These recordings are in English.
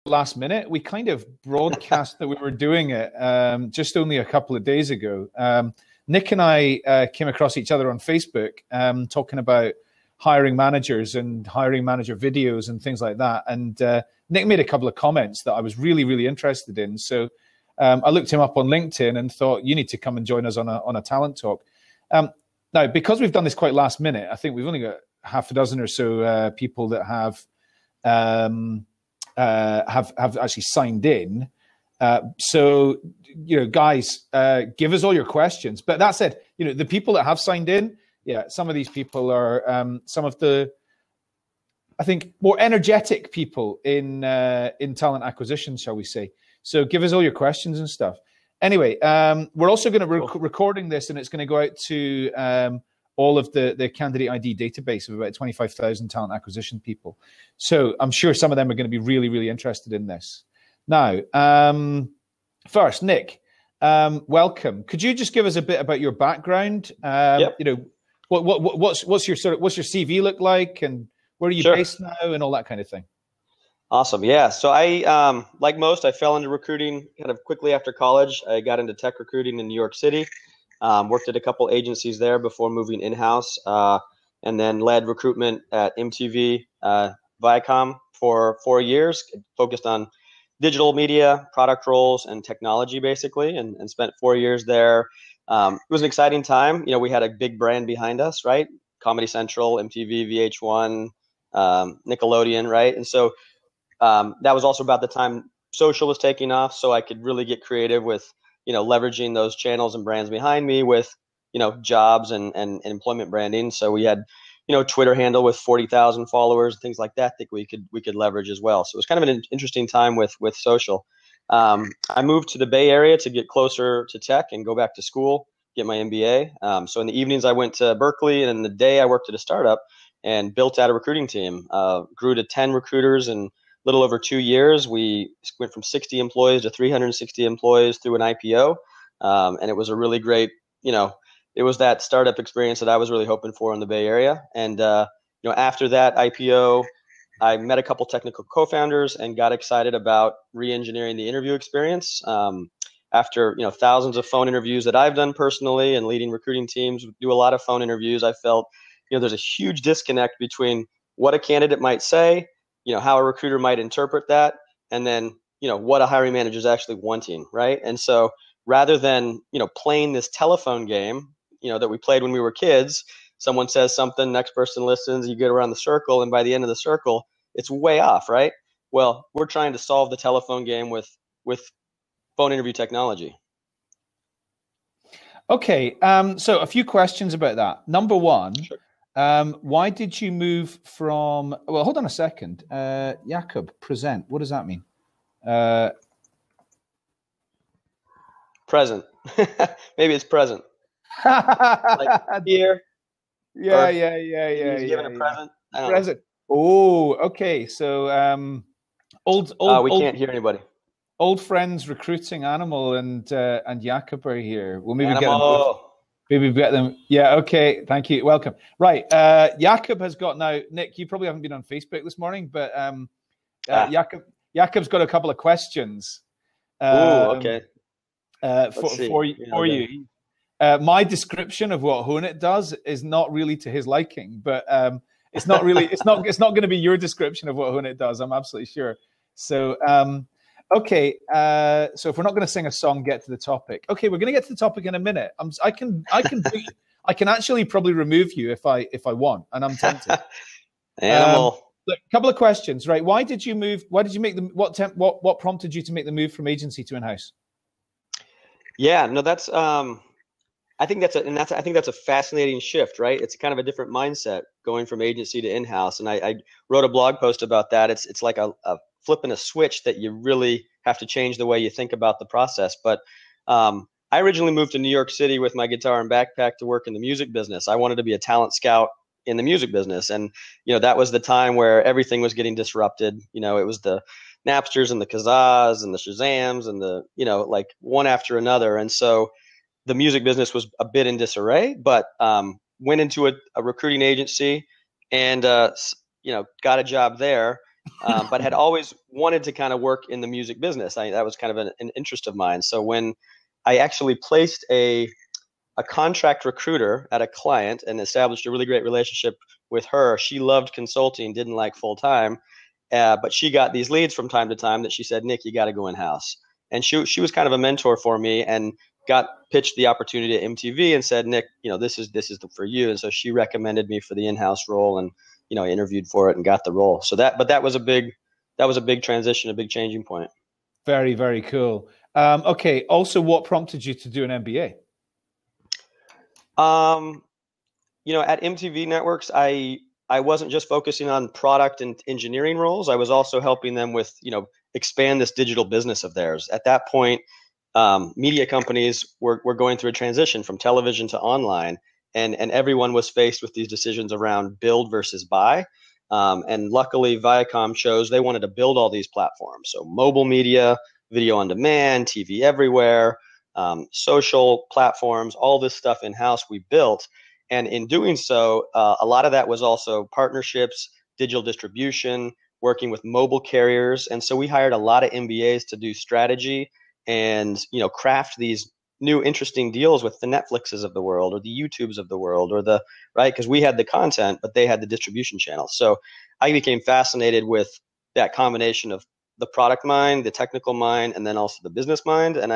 last minute. We kind of broadcast that we were doing it just only a couple of days ago. Nick and I came across each other on Facebook talking about hiring managers and hiring manager videos and things like that. And Nick made a couple of comments that I was really, really interested in. So I looked him up on LinkedIn and thought, you need to come and join us on a talent talk. Now, because we've done this quite last minute, I think we've only got half a dozen or so people that have actually signed in. So, guys, give us all your questions. But that said, the people that have signed in, some of these people are some of the, I think, more energetic people in talent acquisition, shall we say. So give us all your questions and stuff. Anyway, we're also going to recording this, and it's going to go out to all of the candidate ID database of about 25,000 talent acquisition people. So I'm sure some of them are going to be really, really interested in this. Now, first, Nick, welcome. Could you just give us a bit about your background? Yep. What's your CV look like, and where are you based now, and all that kind of thing? Awesome. Yeah. So I, like most, I fell into recruiting kind of quickly after college. I got into tech recruiting in New York City, worked at a couple agencies there before moving in-house, and then led recruitment at MTV, Viacom for 4 years, focused on digital media, product roles, and technology basically, and spent 4 years there. It was an exciting time. We had a big brand behind us, right? Comedy Central, MTV, VH1, Nickelodeon, right? And so that was also about the time social was taking off, so I could really get creative with, leveraging those channels and brands behind me with, jobs and employment branding. So we had, Twitter handle with 40,000 followers, things like that we could leverage as well. So it was kind of an interesting time with social. I moved to the Bay Area to get closer to tech and go back to school, get my MBA. So in the evenings I went to Berkeley, and in the day I worked at a startup and built out a recruiting team, grew to 10 recruiters in little over 2 years. We went from 60 employees to 360 employees through an IPO. And it was a really great, it was that startup experience that I was really hoping for in the Bay Area. And, after that IPO, I met a couple technical co-founders and got excited about re-engineering the interview experience. After, thousands of phone interviews that I've done personally and leading recruiting teams, do a lot of phone interviews, I felt, there's a huge disconnect between what a candidate might say, how a recruiter might interpret that, and then, what a hiring manager is actually wanting, right? And so rather than, playing this telephone game, that we played when we were kids, someone says something, next person listens, you get around the circle, and by the end of the circle, it's way off, right? Well, we're trying to solve the telephone game with phone interview technology. Okay, so a few questions about that. Number one, sure. Why did you move from, well, hold on a second. Jakob, present. What does that mean? Present. Maybe it's present. Like here. Yeah. He's giving a present. Present. Oh, okay. So, we can't hear anybody. Old friends recruiting Animal and Jakob are here. Well, maybe Animal. Maybe get them. Yeah. Okay. Thank you. Welcome. Right. Jakob has got now. Nick, you probably haven't been on Facebook this morning, but Jakob's got a couple of questions. Okay. For you. My description of what Honeit does is not really to his liking, but it's not really. It's not going to be your description of what Honeit does. I'm absolutely sure. So. Okay, so if we're not going to sing a song, get to the topic. Okay, we're going to get to the topic in a minute. I can actually probably remove you if I want, and I'm tempted. Animal. Look, couple of questions, right? Why did you move? Why did you make the what prompted you to make the move from agency to in-house? Yeah, no, that's I think that's a fascinating shift, right? It's kind of a different mindset going from agency to in-house, and I wrote a blog post about that. It's like a flipping a switch that you really have to change the way you think about the process. But I originally moved to New York City with my guitar and backpack to work in the music business. I wanted to be a talent scout in the music business. And, that was the time where everything was getting disrupted. It was the Napsters and the Kazas and the Shazams and the, like one after another. And so the music business was a bit in disarray, but went into a recruiting agency and, got a job there. but had always wanted to kind of work in the music business. That was kind of an interest of mine. So when I actually placed a contract recruiter at a client and established a really great relationship with her, she loved consulting, didn't like full time, but she got these leads from time to time that she said, Nick, you got to go in house. And she was kind of a mentor for me, and got pitched the opportunity at MTV and said, Nick, this is for you. And so she recommended me for the in-house role, and I interviewed for it and got the role. So that was a big transition, a big changing point. Very, very cool. Okay. Also, what prompted you to do an MBA? At MTV Networks, I wasn't just focusing on product and engineering roles. I was also helping them with, expand this digital business of theirs. At that point, media companies were going through a transition from television to online, and everyone was faced with these decisions around build versus buy. And luckily, Viacom chose they wanted to build all these platforms. So mobile media, video on demand, TV everywhere, social platforms, all this stuff in-house we built. And in doing so, a lot of that was also partnerships, digital distribution, working with mobile carriers. And so we hired a lot of MBAs to do strategy and, craft these new interesting deals with the Netflixes of the world or the YouTubes of the world right? Because we had the content, but they had the distribution channels. So I became fascinated with that combination of the product mind, the technical mind, and then also the business mind. And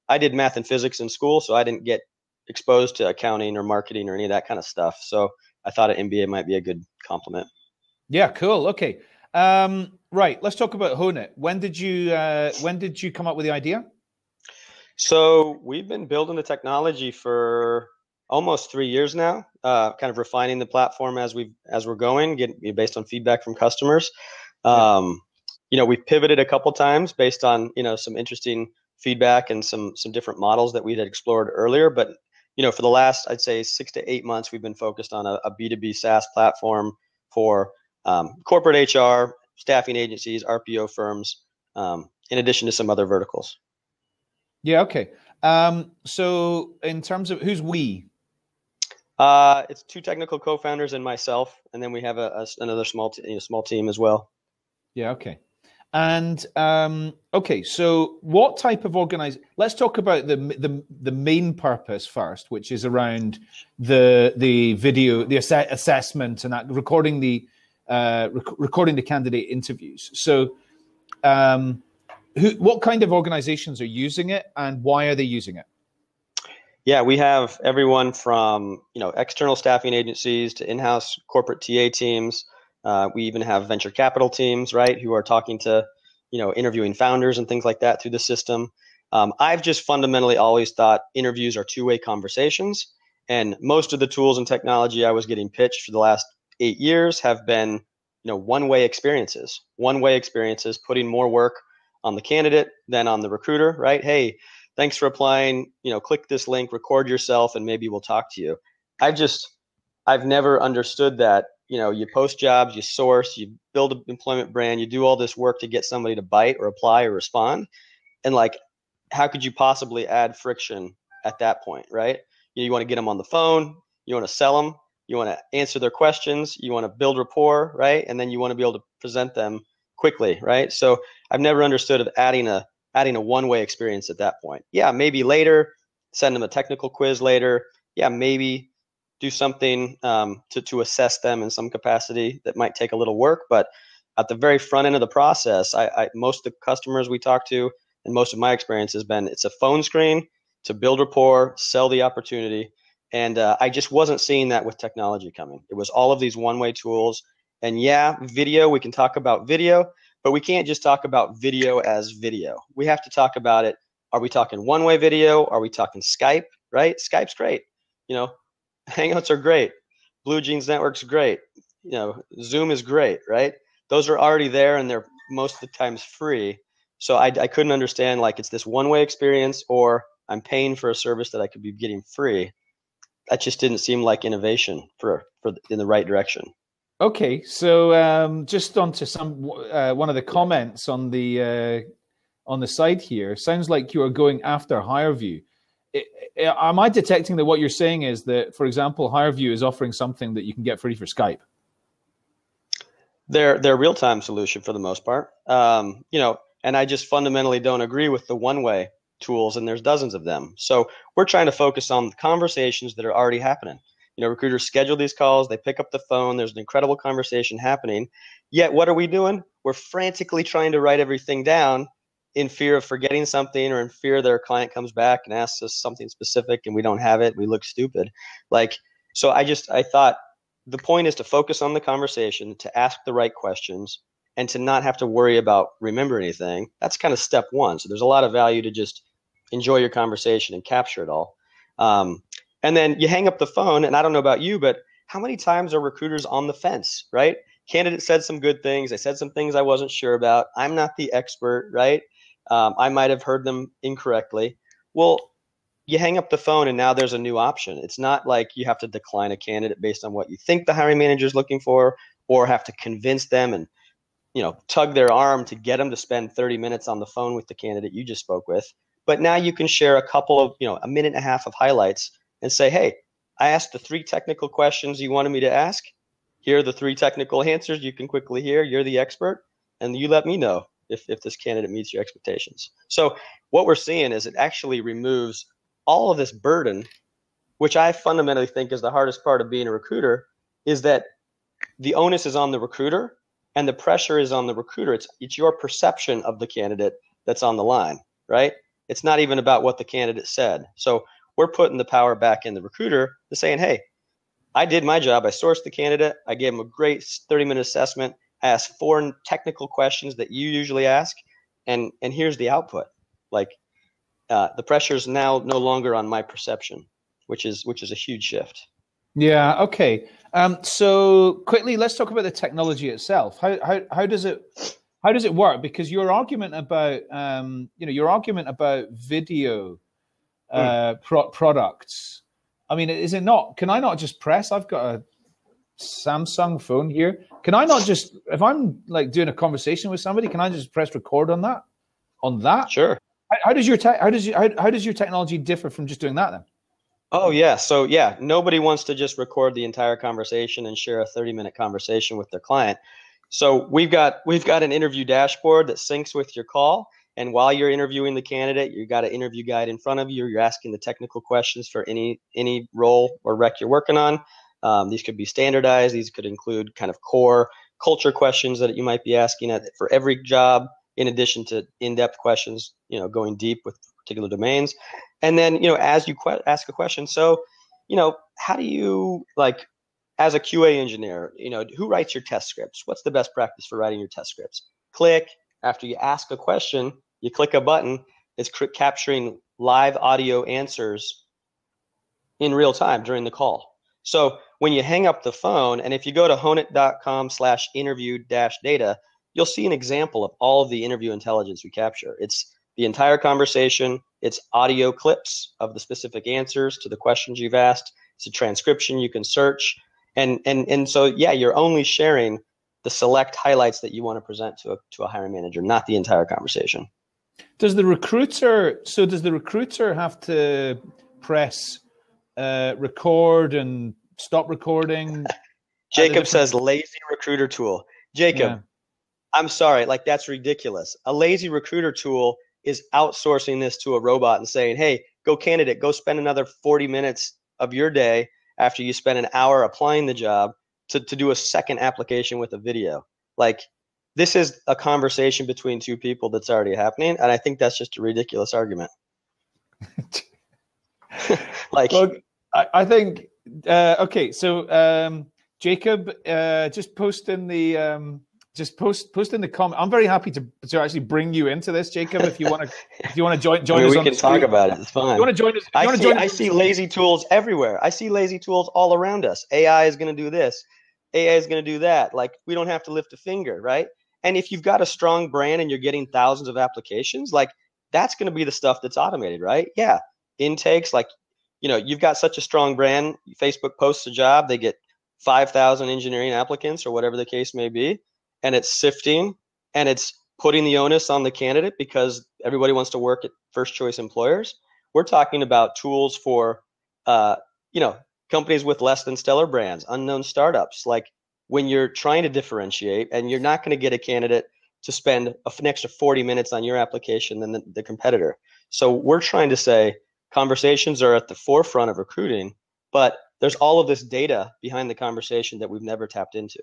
I did math and physics in school, so I didn't get exposed to accounting or marketing or any of that kind of stuff. So I thought an MBA might be a good complement. Yeah, cool. Okay. Right. Let's talk about Honeit. When did you come up with the idea? So we've been building the technology for almost 3 years now, kind of refining the platform as we're going, based on feedback from customers. We've pivoted a couple times based on, some interesting feedback and some different models that we had explored earlier. But, for the last, I'd say 6 to 8 months, we've been focused on a B2B SaaS platform for corporate HR, staffing agencies, RPO firms, in addition to some other verticals. Yeah. Okay. So in terms of who's we? It's 2 technical co-founders and myself, and then we have another small team as well. Yeah. Okay. And okay, so what type of let's talk about the main purpose first, which is around the video, the assessment, and that recording the candidate interviews. So, what kind of organizations are using it, and why are they using it? Yeah, we have everyone from external staffing agencies to in-house corporate TA teams. We even have venture capital teams, right, who are talking to, interviewing founders and things like that through the system. I've just fundamentally always thought interviews are two-way conversations, and most of the tools and technology I was getting pitched for the last 8 years have been, one-way experiences, putting more work on the candidate than on the recruiter, right? Hey, thanks for applying, click this link, record yourself, and maybe we'll talk to you. I've never understood that, you post jobs, you source, you build an employment brand, you do all this work to get somebody to bite or apply or respond. And how could you possibly add friction at that point, right? You want to get them on the phone, you want to sell them, you want to answer their questions, you want to build rapport, right? And then you want to be able to present them quickly, right? So I've never understood of adding a one-way experience at that point. Yeah, maybe later, send them a technical quiz later. Yeah, maybe do something to assess them in some capacity that might take a little work. But at the very front end of the process, most of the customers we talk to, and most of my experience has been, it's a phone screen to build rapport, sell the opportunity. And I just wasn't seeing that with technology coming. It was all of these one-way tools. And yeah, video, we can talk about video, but we can't just talk about video as video. We have to talk about it. Are we talking one-way video? Are we talking Skype, right? Skype's great. Hangouts are great. Blue Jeans Network's great. Zoom is great, right? Those are already there, and they're most of the times free. So I couldn't understand, it's this one-way experience, or I'm paying for a service that I could be getting free. That just didn't seem like innovation for in the right direction. Okay, so just onto one of the comments on the side here. Sounds like you are going after HireVue. Am I detecting that what you're saying is that, for example, HireVue is offering something that you can get free for Skype? They're real-time solution for the most part. And I just fundamentally don't agree with the one-way tools, and there's dozens of them. So we're trying to focus on the conversations that are already happening. Recruiters schedule these calls, they pick up the phone, there's an incredible conversation happening. Yet what are we doing? We're frantically trying to write everything down in fear of forgetting something, or in fear their client comes back and asks us something specific and we don't have it, we look stupid. So I thought the point is to focus on the conversation, to ask the right questions, and to not have to worry about remembering anything. That's kind of step one. So there's a lot of value to just enjoy your conversation and capture it all. And then you hang up the phone, and I don't know about you, but how many times are recruiters on the fence, right? Candidate said some good things. They said some things I wasn't sure about. I'm not the expert, right? I might have heard them incorrectly. Well, you hang up the phone, and now there's a new option. It's not like you have to decline a candidate based on what you think the hiring manager is looking for, or have to convince them and tug their arm to get them to spend 30 minutes on the phone with the candidate you just spoke with. But now you can share a couple of, a minute and a half of highlights and say, hey, I asked the 3 technical questions you wanted me to ask. Here are the 3 technical answers you can quickly hear. You're the expert, and you let me know if this candidate meets your expectations. So what we're seeing is it actually removes all of this burden, which I fundamentally think is the hardest part of being a recruiter, is that the onus is on the recruiter and the pressure is on the recruiter. It's your perception of the candidate that's on the line, right? It's not even about what the candidate said. So we're putting the power back in the recruiter to saying, hey, I did my job. I sourced the candidate. I gave him a great 30-minute assessment. I asked 4 technical questions that you usually ask, and here's the output. The pressure is now no longer on my perception, which is a huge shift. Yeah. Okay. So quickly, let's talk about the technology itself. How does it work? Because your argument about video products. I mean, is it not? Can I not just press? I've got a Samsung phone here. Can I not just, if I'm doing a conversation with somebody, can I just press record on that? Sure. How does your technology differ from just doing that then? Oh yeah. So yeah, nobody wants to just record the entire conversation and share a 30-minute conversation with their client. So we've got an interview dashboard that syncs with your call. And while you're interviewing the candidate, you've got an interview guide in front of you. You're asking the technical questions for any role or rec you're working on. These could be standardized. These could include kind of core culture questions that you might be asking for every job, in addition to in-depth questions, going deep with particular domains. And then, as you ask a question, so, how do you, as a QA engineer, who writes your test scripts? What's the best practice for writing your test scripts? Click. After you ask a question, you click a button. It's capturing live audio answers in real time during the call. So when you hang up the phone, and if you go to honeit.com/interview-data, you'll see an example of all of the interview intelligence we capture. It's the entire conversation. It's audio clips of the specific answers to the questions you've asked. It's a transcription you can search. And so, yeah, you're only sharing the select highlights that you want to present to a hiring manager, not the entire conversation. Does the recruiter have to press record and stop recording? Jacob says lazy recruiter tool. Jacob, yeah. I'm sorry, that's ridiculous. A lazy recruiter tool is outsourcing this to a robot and saying, hey, go candidate, go spend another 40 minutes of your day after you spend an hour applying the job to do a second application with a video. This is a conversation between 2 people that's already happening. And I think that's just a ridiculous argument. Well, I think, okay. So Jacob, just post in the comment. I'm very happy to actually bring you into this, Jacob. If you want to join us, we can talk about it. It's fine. You want to join us? I see lazy tools everywhere. I see lazy tools all around us. AI is going to do this. AI is going to do that. We don't have to lift a finger, right? And if you've got a strong brand and you're getting thousands of applications, that's going to be the stuff that's automated, right? Yeah. Intakes, you've got such a strong brand. Facebook posts a job, they get 5,000 engineering applicants or whatever the case may be. And it's sifting and it's putting the onus on the candidate because everybody wants to work at first choice employers. We're talking about tools for, companies with less than stellar brands, unknown startups. when you're trying to differentiate, and you're not going to get a candidate to spend an extra 40 minutes on your application than the competitor. So we're trying to say conversations are at the forefront of recruiting, but there's all of this data behind the conversation that we've never tapped into.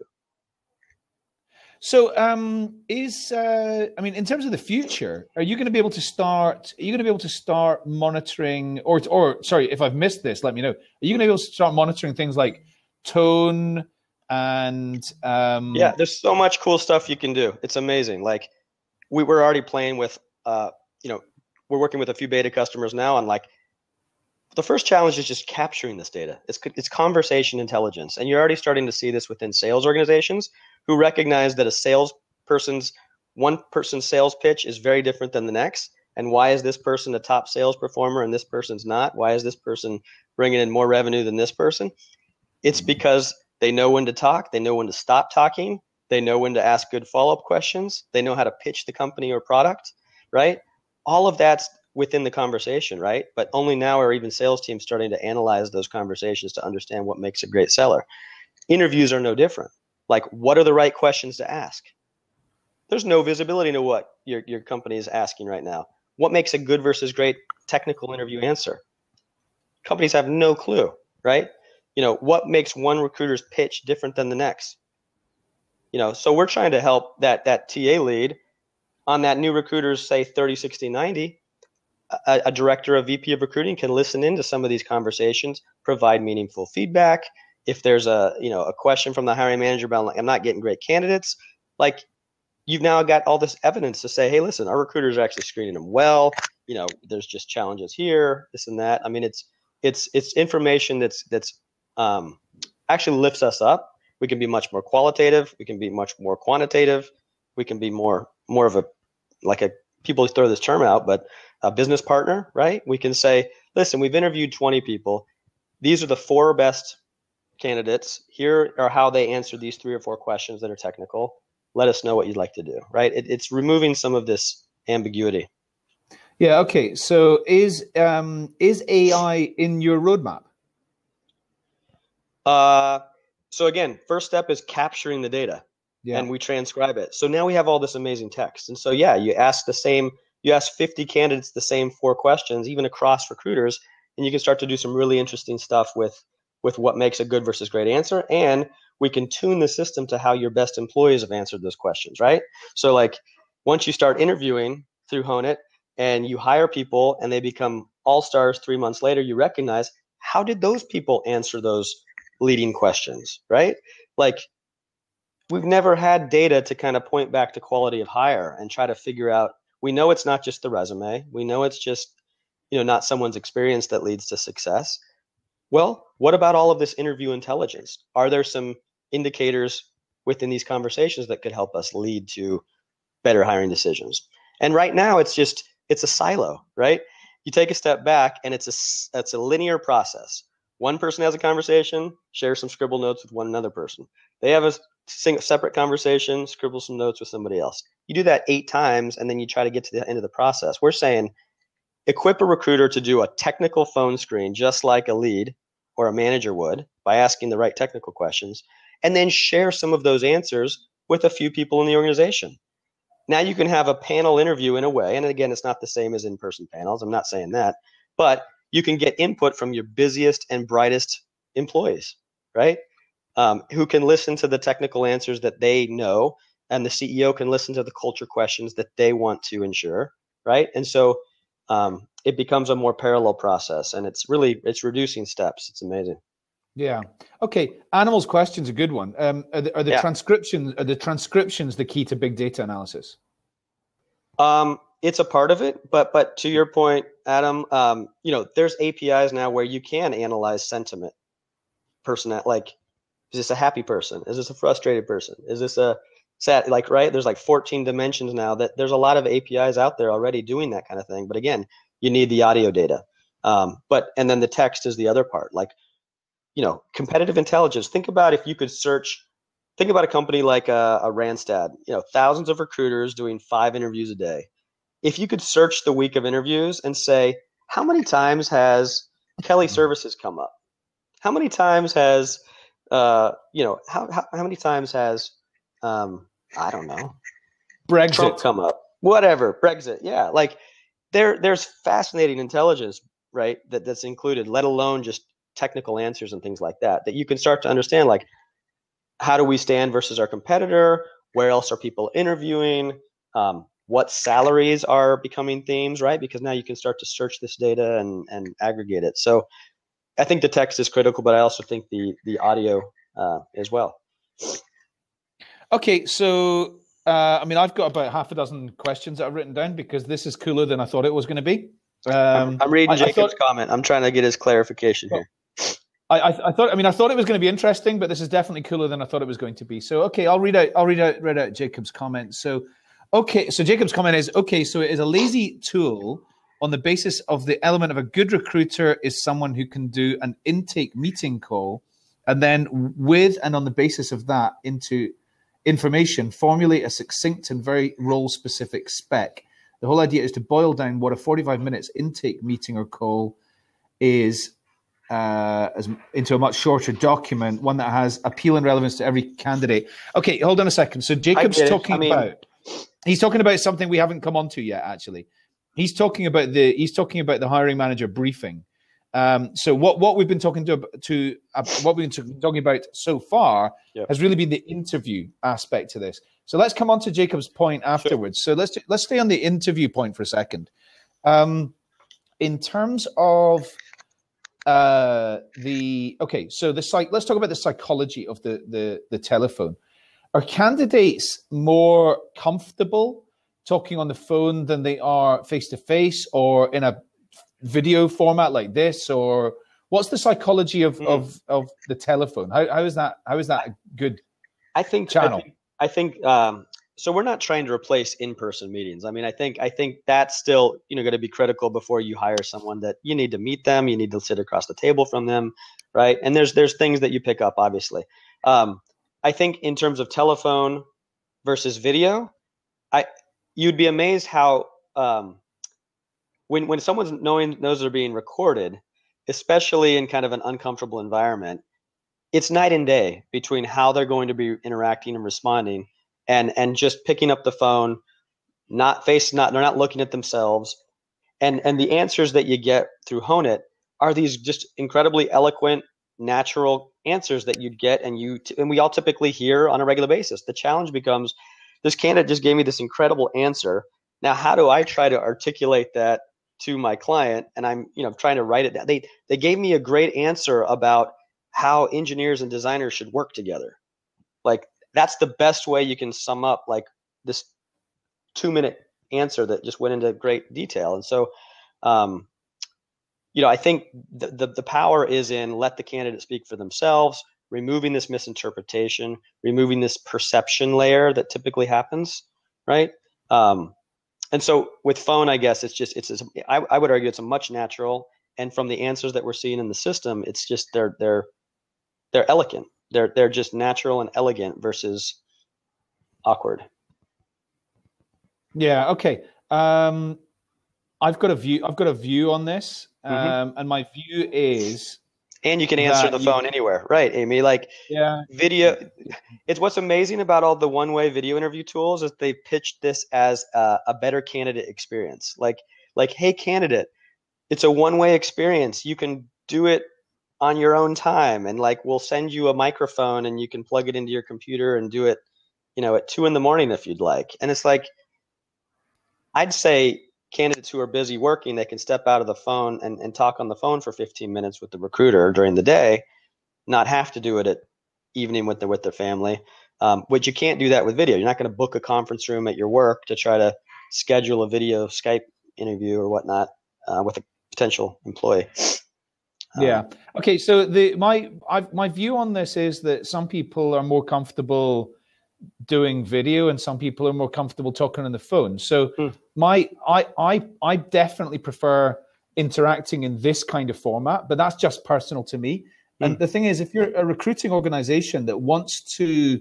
So, I mean, in terms of the future, are you going to be able to start? Are you going to be able to start monitoring, or sorry, if I've missed this, let me know. Are you going to be able to start monitoring things like tone and? Yeah, there's so much cool stuff you can do. It's amazing. Like we're already playing with, we're working with a few beta customers now on like. The first challenge is just capturing this data. It's conversation intelligence. And you're already starting to see this within sales organizations who recognize that one person's sales pitch is very different than the next. And why is this person a top sales performer and this person's not? Why is this person bringing in more revenue than this person? It's because they know when to talk. They know when to stop talking. They know when to ask good follow-up questions. They know how to pitch the company or product, right? All of that's within the conversation, right? But only now are even sales teams starting to analyze those conversations to understand what makes a great seller. Interviews are no different. Like, what are the right questions to ask? There's no visibility into what your company is asking right now. What makes a good versus great technical interview answer? Companies have no clue, right? What makes one recruiter's pitch different than the next? So we're trying to help that TA lead on that new recruiter's, say, 30, 60, 90. A director, a VP of recruiting can listen into some of these conversations, provide meaningful feedback. If there's a question from the hiring manager about, like, I'm not getting great candidates, like, you've now got all this evidence to say, hey, listen, our recruiters are actually screening them well. There's just challenges here, this and that. I mean, it's information that's actually lifts us up. We can be much more qualitative. We can be much more quantitative. We can be more of people throw this term out, but a business partner, right? We can say, listen, we've interviewed 20 people. These are the 4 best candidates. Here are how they answered these 3 or 4 questions that are technical. Let us know what you'd like to do, right? It's removing some of this ambiguity. Yeah. Okay. So is AI in your roadmap? So again, first step is capturing the data, and we transcribe it. So now we have all this amazing text. And so, yeah, you ask 50 candidates the same 4 questions, even across recruiters, and you can start to do some really interesting stuff with what makes a good versus great answer. And we can tune the system to how your best employees have answered those questions, right? So like once you start interviewing through Honeit and you hire people and they become all-stars 3 months later, you recognize, how did those people answer those leading questions, right? Like, we've never had data to kind of point back to quality of hire and try to figure out, we know it's not just the resume. We know it's just, not someone's experience that leads to success. Well, what about all of this interview intelligence? Are there some indicators within these conversations that could help us lead to better hiring decisions? And right now it's a silo, right? You take a step back and it's a linear process. One person has a conversation, shares some scribble notes with another person. They have a separate conversation, scribble some notes with somebody else. You do that 8 times, and then you try to get to the end of the process. We're saying, equip a recruiter to do a technical phone screen just like a lead or a manager would by asking the right technical questions, and then share some of those answers with a few people in the organization. Now you can have a panel interview in a way, and again, it's not the same as in-person panels. I'm not saying that, but you can get input from your busiest and brightest employees, right? Who can listen to the technical answers that they know, and the CEO can listen to the culture questions that they want to ensure, right? And so it becomes a more parallel process, and it's reducing steps. It's amazing. Yeah. Okay. Animals question's a good one. Are the transcriptions the key to big data analysis? It's a part of it, but to your point, Adam, there's APIs now where you can analyze sentiment, like, is this a happy person? Is this a frustrated person? Is this a sad, right? There's 14 dimensions now. That there's a lot of APIs out there already doing that kind of thing. But again, you need the audio data. And then the text is the other part. Competitive intelligence. Think about if you could search. Think about a company like a Randstad. Thousands of recruiters doing 5 interviews a day. If you could search the week of interviews and say, how many times has Kelly Services come up? How many times has you know, how many times has, I don't know, Brexit Trump come up? Whatever, Brexit. Yeah, like there's fascinating intelligence, right? That's included, let alone just technical answers and things like that. That you can start to understand, like, how do we stand versus our competitor? Where else are people interviewing? What salaries are becoming themes, right? Because now you can start to search this data and aggregate it. So I think the text is critical, but I also think the audio as well. Okay, so I mean, I've got about half a dozen questions that I've written down because this is cooler than I thought it was going to be. I'm reading Jacob's comment. I'm trying to get his clarification here. I thought it was going to be interesting, but this is definitely cooler than I thought it was going to be. So, okay, I'll read out Jacob's comment. So, okay, so Jacob's comment is, okay, so it is a lazy tool on the basis of the element of a good recruiter is someone who can do an intake meeting call, and then with and on the basis of that into information, formulate a succinct and very role-specific spec. The whole idea is to boil down what a 45 minutes intake meeting or call is into a much shorter document, one that has appeal and relevance to every candidate. Okay, hold on a second. So Jacob's talking about something we haven't come on to yet, actually. He's talking about the hiring manager briefing. So what we've been talking about so far has really been the interview aspect to this. So let's come on to Jacob's point afterwards. Sure. So let's stay on the interview point for a second. In terms of let's talk about the psychology of the telephone. Are candidates more comfortable talking on the phone than they are face to face or in a video format like this? Or what's the psychology of the telephone? How is that a good channel? I think so we're not trying to replace in-person meetings. I mean, I think that's still, going to be critical before you hire someone, that you need to meet them, you need to sit across the table from them, right? And there's things that you pick up, obviously. I think in terms of telephone versus video, you'd be amazed how when someone knows they're being recorded, especially in kind of an uncomfortable environment, it's night and day between how they're going to be interacting and responding. And just picking up the phone, they're not looking at themselves, and the answers that you get through Honeit are these just incredibly eloquent, natural answers that you'd get, and we all typically hear on a regular basis. The challenge becomes, this candidate just gave me this incredible answer. Now, how do I try to articulate that to my client? And I'm trying to write it down. They gave me a great answer about how engineers and designers should work together. Like, that's the best way you can sum up like this 2-minute answer that just went into great detail. And so, I think the power is in let the candidate speak for themselves, removing this misinterpretation, removing this perception layer that typically happens, right? And so with phone, I guess I would argue it's a much natural, and from the answers that we're seeing in the system, it's just they're elegant. They're just natural and elegant versus awkward. Yeah. Okay. I've got a view on this, and my view is. And you can answer the phone anywhere, right, Amy? Like, video. It's what's amazing about all the one-way video interview tools is they pitched this as a better candidate experience. Like, hey, candidate, it's a one-way experience. You can do it on your own time, and like we'll send you a microphone and you can plug it into your computer and do it at 2 a.m. if you'd like. And it's like, I'd say candidates who are busy working, they can step out of the phone and talk on the phone for 15 minutes with the recruiter during the day, not have to do it at evening with their family. But you can't do that with video. You're not going to book a conference room at your work to try to schedule a video Skype interview or whatnot with a potential employee. Yeah. Okay. So my view on this is that some people are more comfortable doing video and some people are more comfortable talking on the phone. So I definitely prefer interacting in this kind of format, but that's just personal to me. And the thing is, if you're a recruiting organization that wants to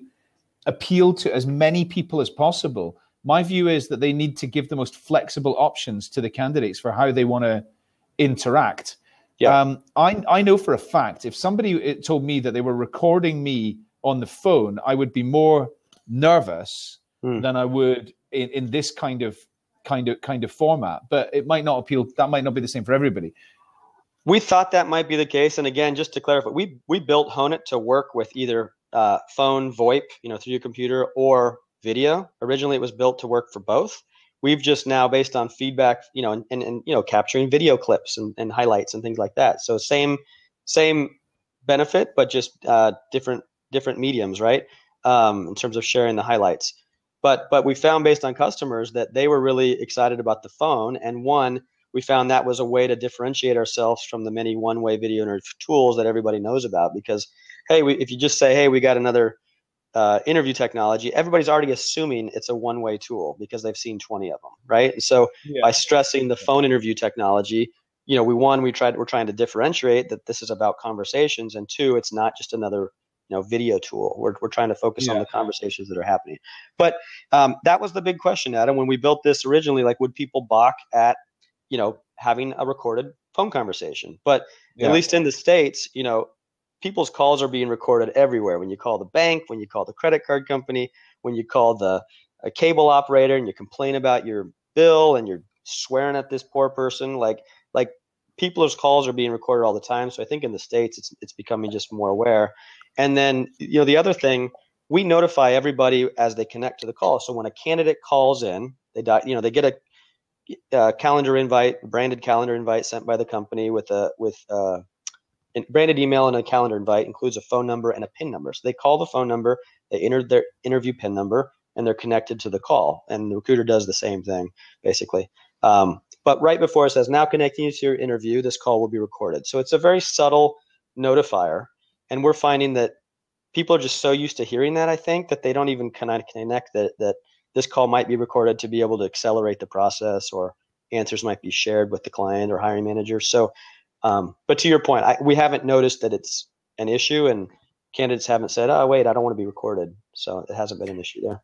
appeal to as many people as possible, my view is that they need to give the most flexible options to the candidates for how they want to interact. Yeah. I know for a fact if somebody told me that they were recording me on the phone, I would be more nervous than I would in this kind of format. But it might not appeal. That might not be the same for everybody. We thought that might be the case. And again, just to clarify, we built Honeit to work with either phone, VoIP, through your computer, or video. Originally, it was built to work for both. We've just now, based on feedback, and capturing video clips and highlights and things like that. So same benefit, but just different mediums, right? In terms of sharing the highlights. But we found, based on customers, that they were really excited about the phone. And we found that was a way to differentiate ourselves from the many one-way video interview tools that everybody knows about. Because, hey, if you just say, hey, we got another interview technology, everybody's already assuming it's a one-way tool because they've seen 20 of them, right? And so by stressing the phone interview technology, we're trying to differentiate that this is about conversations, and two, it's not just another video tool. We're trying to focus on the conversations that are happening. But that was the big question, Adam, when we built this originally. Like, would people balk at having a recorded phone conversation? But at least in the States, people's calls are being recorded everywhere. When you call the bank, when you call the credit card company, when you call the cable operator and you complain about your bill and you're swearing at this poor person, like people's calls are being recorded all the time. So I think in the States, it's becoming just more aware. And then, the other thing, we notify everybody as they connect to the call. So when a candidate calls in, they get a calendar invite, branded calendar invite sent by the company with a branded email, and a calendar invite includes a phone number and a PIN number. So they call the phone number, they enter their interview PIN number, and they're connected to the call. And the recruiter does the same thing, basically. But right before it says, now connecting you to your interview, this call will be recorded. So it's a very subtle notifier. And we're finding that people are just so used to hearing that, I think, that they don't even connect that this call might be recorded to be able to accelerate the process, or answers might be shared with the client or hiring manager. So, but to your point, we haven't noticed that it's an issue, and candidates haven't said, oh, wait, I don't want to be recorded. So it hasn't been an issue there.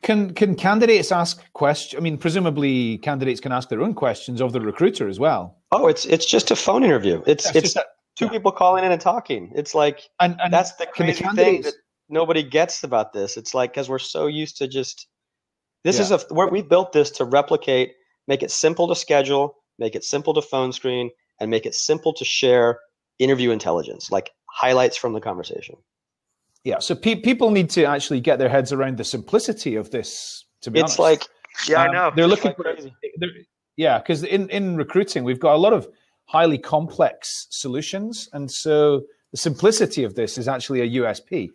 Can candidates ask questions? I mean, presumably candidates can ask their own questions of the recruiter as well. Oh, it's just a phone interview. It's two people calling in and talking. It's like, and that's the crazy thing that nobody gets about this. It's like, because we're so used to just, we built this to replicate, make it simple to schedule, make it simple to phone screen, and make it simple to share interview intelligence, like highlights from the conversation. Yeah. So people need to actually get their heads around the simplicity of this, to be honest. It's like, I know. They're looking for crazy. Because in recruiting, we've got a lot of highly complex solutions. And so the simplicity of this is actually a USP.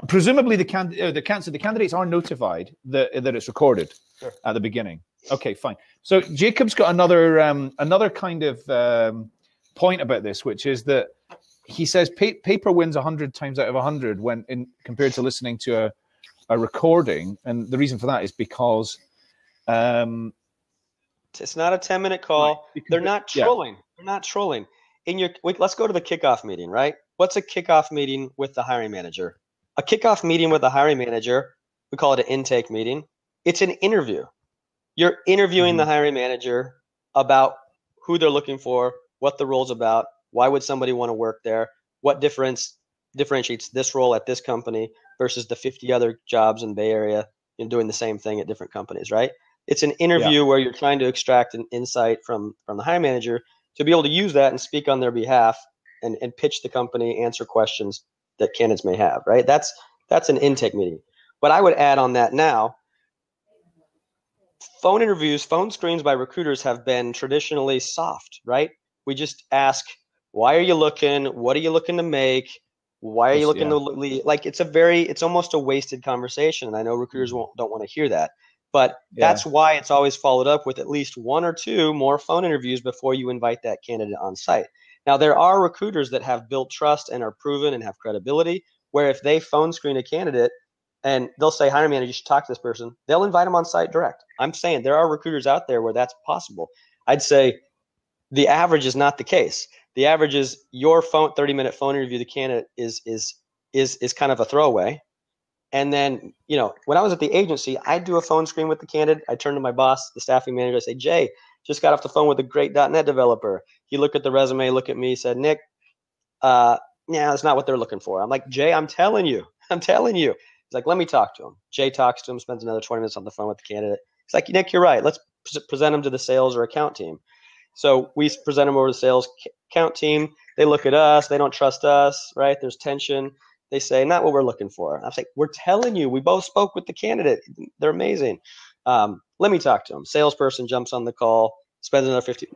Presumably the candidates are notified that it's recorded at the beginning. Okay, fine. So Jacob's got another kind of point about this, which is that he says paper wins 100 times out of 100 compared to listening to a recording. And the reason for that is because it's not a 10-minute call. Right. They're not trolling. They're not trolling. Let's go to the kickoff meeting, right? What's a kickoff meeting with the hiring manager? A kickoff meeting with the hiring manager, we call it an intake meeting. It's an interview. You're interviewing the hiring manager about who they're looking for, what the role's about, why would somebody want to work there, what differentiates this role at this company versus the 50 other jobs in the Bay Area and doing the same thing at different companies, right? It's an interview where you're trying to extract an insight from the hiring manager to be able to use that and speak on their behalf and pitch the company, answer questions that candidates may have, right? That's an intake meeting. But I would add on that now, phone interviews, phone screens by recruiters have been traditionally soft, right? We just ask, why are you looking? What are you looking to make? Why are you looking to leave? Like, it's almost a wasted conversation. And I know recruiters don't want to hear that. But that's why it's always followed up with at least one or two more phone interviews before you invite that candidate on site. Now, there are recruiters that have built trust and are proven and have credibility, where if they phone screen a candidate and they'll say, hiring manager, you should talk to this person, they'll invite them on site direct. I'm saying there are recruiters out there where that's possible. I'd say the average is not the case. The average is your 30-minute phone interview, the candidate is kind of a throwaway. And then, when I was at the agency, I'd do a phone screen with the candidate. I turn to my boss, the staffing manager, I say, Jay, Just got off the phone with a great .NET developer. He looked at the resume, looked at me, said, Nick, yeah, that's not what they're looking for. I'm like, Jay, I'm telling you. He's like, let me talk to him. Jay talks to him, spends another 20 minutes on the phone with the candidate. He's like, Nick, you're right. Let's present him to the sales or account team. So we present him over to the sales account team. They look at us. They don't trust us, right? There's tension. They say, not what we're looking for. I was like, we're telling you. We both spoke with the candidate. They're amazing. Let me talk to him. Salesperson jumps on the call, spends another 50.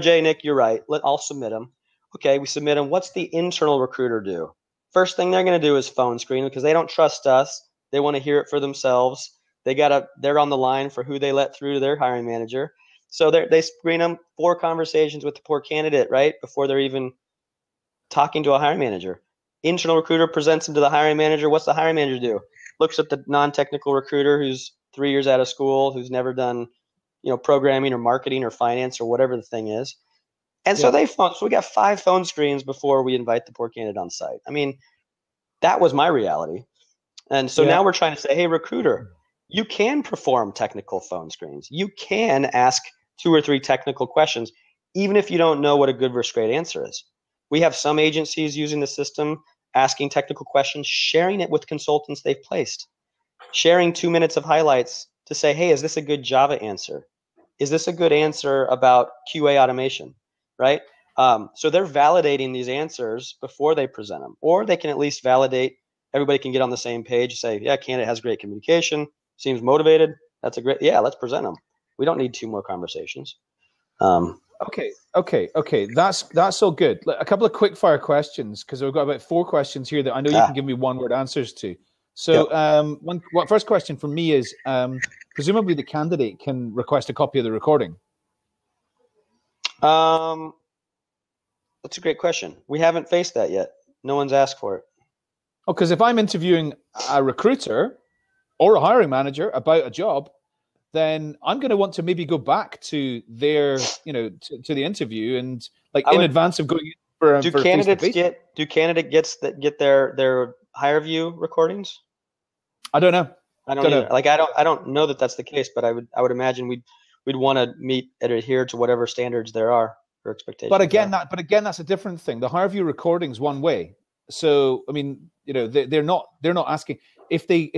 Jay, Nick, you're right. I'll submit him. Okay, we submit him. What's the internal recruiter do? First thing they're going to do is phone screen because they don't trust us. They want to hear it for themselves. They're on the line for who they let through to their hiring manager. So they screen them 4 conversations with the poor candidate, right, before they're even talking to a hiring manager. Internal recruiter presents them to the hiring manager. What's the hiring manager do? Looks at the non-technical recruiter who's 3 years out of school, who's never done, programming or marketing or finance or whatever the thing is. And so so we got 5 phone screens before we invite the poor candidate on site. I mean, that was my reality. And so now we're trying to say, hey, recruiter, you can perform technical phone screens. You can ask 2 or 3 technical questions, even if you don't know what a good versus great answer is. We have some agencies using the system, asking technical questions, sharing it with consultants they've placed, sharing 2 minutes of highlights to say, hey, is this a good Java answer? Is this a good answer about QA automation, right? So they're validating these answers before they present them, or they can at least validate. Everybody can get on the same page, say, yeah, candidate has great communication, seems motivated. That's let's present them. We don't need 2 more conversations. Okay. That's all good. A couple of quick fire questions, because we've got about 4 questions here that I know you can give me one-word answers to. So first question from me is, presumably the candidate can request a copy of the recording. That's a great question. We haven't faced that yet. No one's asked for it. Oh, because if I'm interviewing a recruiter or a hiring manager about a job, then I'm going to want to maybe go back to their, to the interview and advance of going in for face-to-face. Do candidates get their higher view recordings? I don't know. I don't either. I don't know that that's the case, but I would imagine we'd want to meet and adhere to whatever standards there are or expectations. But again, that's a different thing. The higher view recording's one way. So I mean, they're not asking if they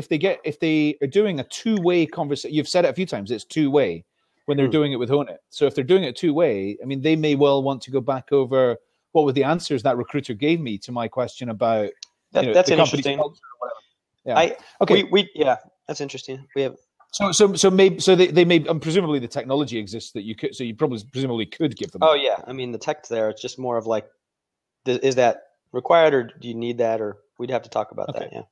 are doing a 2-way conversation. You've said it a few times. It's 2-way when they're doing it with Honeit. So if they're doing it 2-way, I mean, they may well want to go back over what were the answers that recruiter gave me to my question about that's interesting. Yeah. That's interesting. We have they may presumably the technology exists that you could. So you presumably could give them. Oh yeah, I mean the tech's there. It's just more of like, is that required or do you need that, or we'd have to talk about that. Yeah.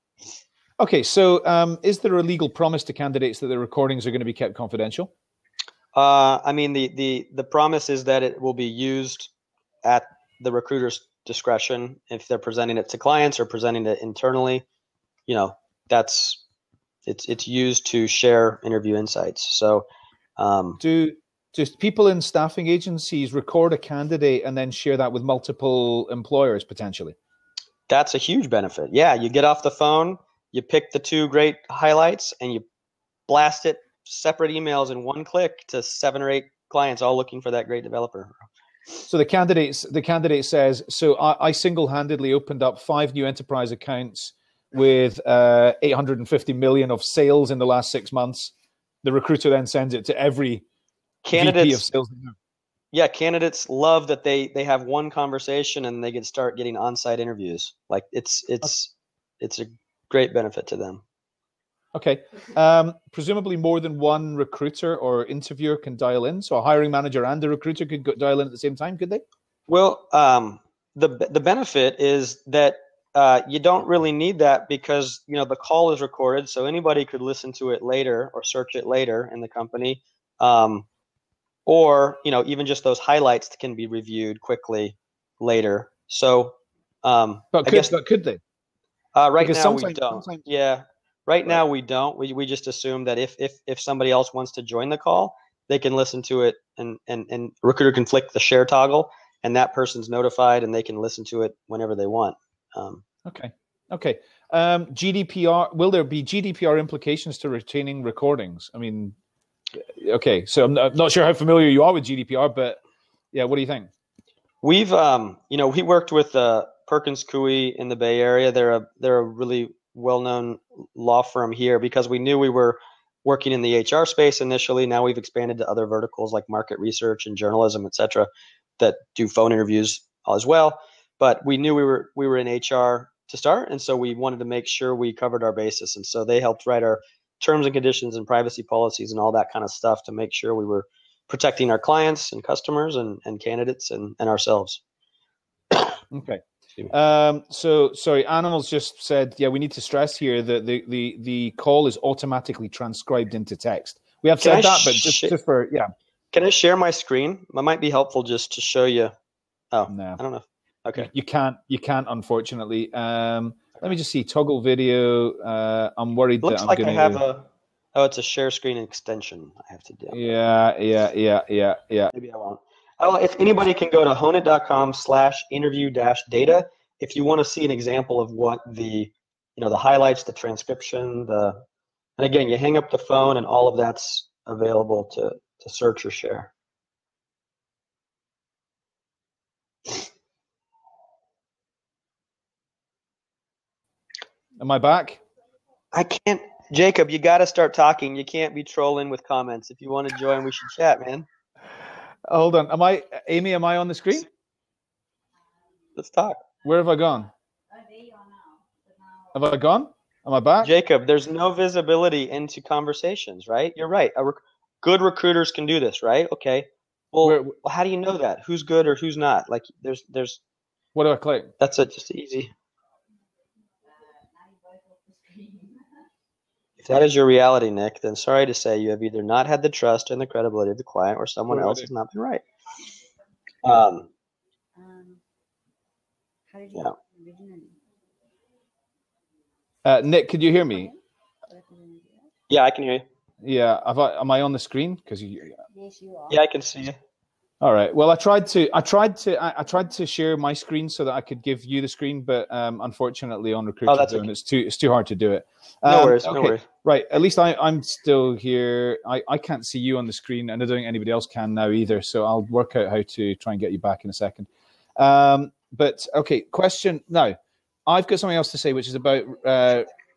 Okay, so is there a legal promise to candidates that their recordings are going to be kept confidential? I mean, the promise is that it will be used at the recruiter's discretion if they're presenting it to clients or presenting it internally. It's used to share interview insights. So, do people in staffing agencies record a candidate and then share that with multiple employers potentially? That's a huge benefit. Yeah, you get off the phone, you pick the 2 great highlights, and you blast it separate emails in 1 click to 7 or 8 clients, all looking for that great developer. So the candidate says, so I single-handedly opened up 5 new enterprise accounts with 850 million of sales in the last 6 months. The recruiter then sends it to every VP of sales. Yeah, candidates love that they have 1 conversation and they start getting on-site interviews. Like it's a great benefit to them. Okay. Presumably more than 1 recruiter or interviewer can dial in. So a hiring manager and a recruiter could dial in at the same time, could they? Well, the benefit is that you don't really need that because, the call is recorded. So anybody could listen to it later or search it later in the company. Or, even just those highlights can be reviewed quickly later. So, but could they? Right now we don't. Yeah. Right now we don't. We just assume that if somebody else wants to join the call, they can listen to it and recruiter can flick the share toggle and that person's notified and they can listen to it whenever they want. Okay. GDPR, will there be GDPR implications to retaining recordings? I mean, Okay, so I'm not sure how familiar you are with GDPR, but yeah, what do you think? We've, we worked with Perkins Coie in the Bay Area. They're a really well-known law firm here because we knew we were working in the HR space initially. Now we've expanded to other verticals like market research and journalism, et cetera, that do phone interviews as well. But we knew we were in HR to start, and so we wanted to make sure we covered our bases. And so they helped write our terms and conditions and privacy policies and all that kind of stuff to make sure we were protecting our clients and customers and candidates and ourselves. Okay. So sorry, Animals just said, yeah, we need to stress here that the call is automatically transcribed into text. We have said that, but just for, yeah. Can I share my screen? It might be helpful just to show you. Oh, no. I don't know. Okay. You can't, unfortunately. Let me just see, toggle video. I'm worried Looks that I'm like going to have it's a share screen extension I have to do. Yeah. Maybe I won't. If anybody can go to honeit.com/interview-data, if you want to see an example of what the highlights, the transcription, and again, you hang up the phone and all of that's available to search or share. Am I back? I can't. Jacob, you got to start talking. You can't be trolling with comments. If you want to join, we should chat, man. Hold on. Amy, am I on the screen? Let's talk. Where have I gone? Have I gone? Am I back? Jacob, there's no visibility into conversations, right? You're right. Good recruiters can do this, right? Okay. Well, how do you know that? Who's good or who's not? Like, there's. What do I click? That's just easy. If that is your reality, Nick, then sorry to say you have either not had the trust and the credibility of the client or someone else has not been right. How did you originally? Nick, could you hear me? Yeah, I can hear you. Yeah, am I on the screen? Because Yes, you are. Yeah, I can see you. All right. Well, I tried to share my screen so that I could give you the screen, but unfortunately on Recruiter Zone, it's too hard to do it. No worries. Okay. No worries. Right. At least I'm still here. I can't see you on the screen, and I don't think anybody else can now either. So I'll work out how to try and get you back in a second. But okay, question now. I've got something else to say, which is about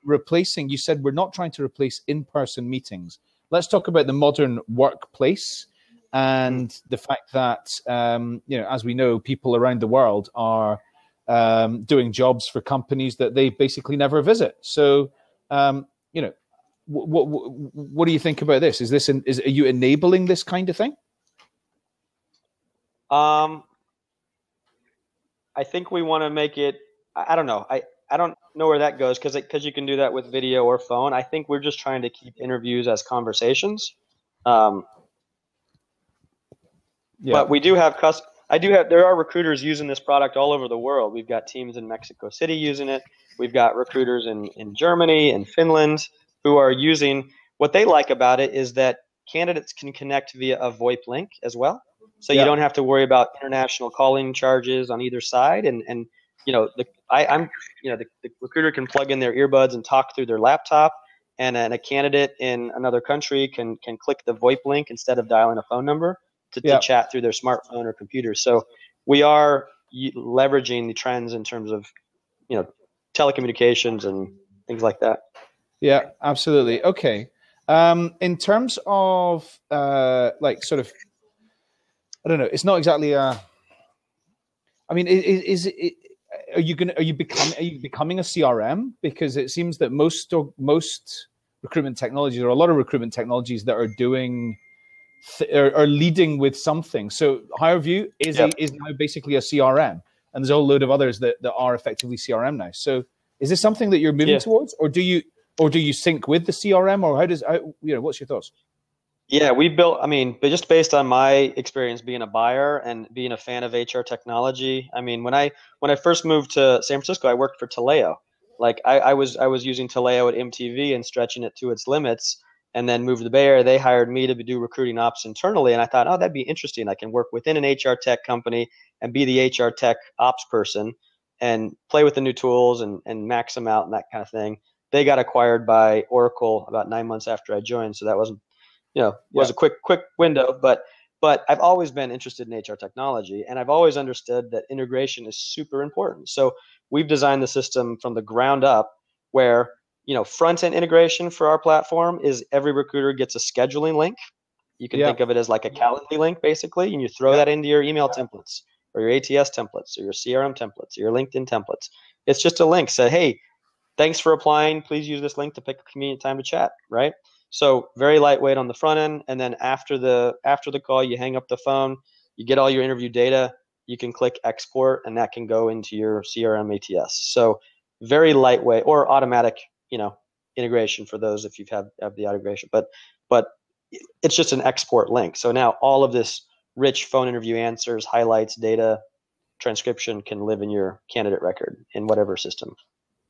replacing. You said we're not trying to replace in-person meetings. Let's talk about the modern workplace and the fact that, as we know, people around the world are doing jobs for companies that they basically never visit. So, what do you think about this? Are you enabling this kind of thing? I think we want to make it. I don't know. I don't know where that goes because you can do that with video or phone. I think we're just trying to keep interviews as conversations. Yeah. But we do have there are recruiters using this product all over the world. We've got teams in Mexico City using it. We've got recruiters in Germany and Finland who are using. What they like about it is that candidates can connect via a VoIP link as well. So you don't have to worry about international calling charges on either side. And the recruiter can plug in their earbuds and talk through their laptop, and a candidate in another country can click the VoIP link instead of dialing a phone number to chat through their smartphone or computer. So we are leveraging the trends in terms of telecommunications and things like that. Yeah, absolutely. Okay. In terms of sort of, I don't know. It's not exactly a. I mean, are you becoming a CRM? Because it seems that most recruitment technologies, or a lot of recruitment technologies that are doing are leading with something. So HireVue is now basically a CRM, and there's a whole load of others that are effectively CRM now. So is this something that you're moving towards, or do you sync with the CRM, or what's your thoughts? Yeah, we built, but just based on my experience being a buyer and being a fan of HR technology, when I first moved to San Francisco, I worked for Taleo. Like I was using Taleo at MTV and stretching it to its limits, and then moved to the Bay Area. They hired me to do recruiting ops internally, and I thought, oh, that'd be interesting. I can work within an HR tech company and be the HR tech ops person and play with the new tools and max them out and that kind of thing. They got acquired by Oracle about 9 months after I joined, so that wasn't was a quick window, but I've always been interested in HR technology, and I've always understood that integration is super important. So we've designed the system from the ground up where, front-end integration for our platform is every recruiter gets a scheduling link. You can think of it as like a Calendly link, basically, and you throw that into your email templates or your ATS templates or your CRM templates or your LinkedIn templates. It's just a link. Say, hey, thanks for applying. Please use this link to pick a convenient time to chat, right? So very lightweight on the front end, and then after the call, you hang up the phone, you get all your interview data, you can click export, and that can go into your CRM ATS. So very lightweight or automatic, integration for those if you have the integration. But it's just an export link. So now all of this rich phone interview answers, highlights, data, transcription can live in your candidate record in whatever system.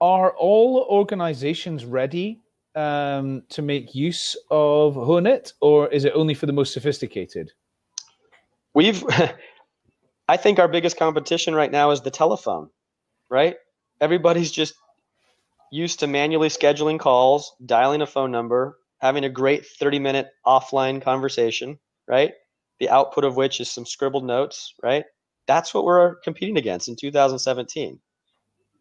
Are all organizations ready to make use of Honeit, or is it only for the most sophisticated? I think our biggest competition right now is the telephone, right? Everybody's just used to manually scheduling calls, dialing a phone number, having a great 30-minute offline conversation, right? The output of which is some scribbled notes, right? That's what we're competing against in 2017.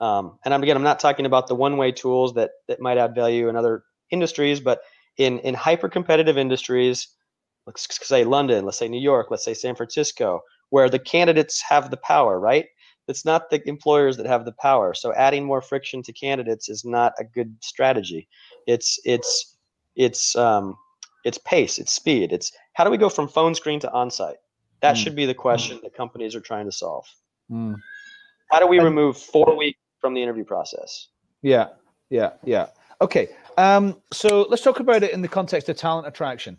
And I'm not talking about the one-way tools that might add value in other industries, but in hyper-competitive industries, let's say London, let's say New York, let's say San Francisco, where the candidates have the power, right? It's not the employers that have the power. So adding more friction to candidates is not a good strategy. It's pace, it's speed. It's how do we go from phone screen to on-site? That should be the question that companies are trying to solve. How do we remove 4 weeks from the interview process? Yeah. Okay. So let's talk about it in the context of talent attraction.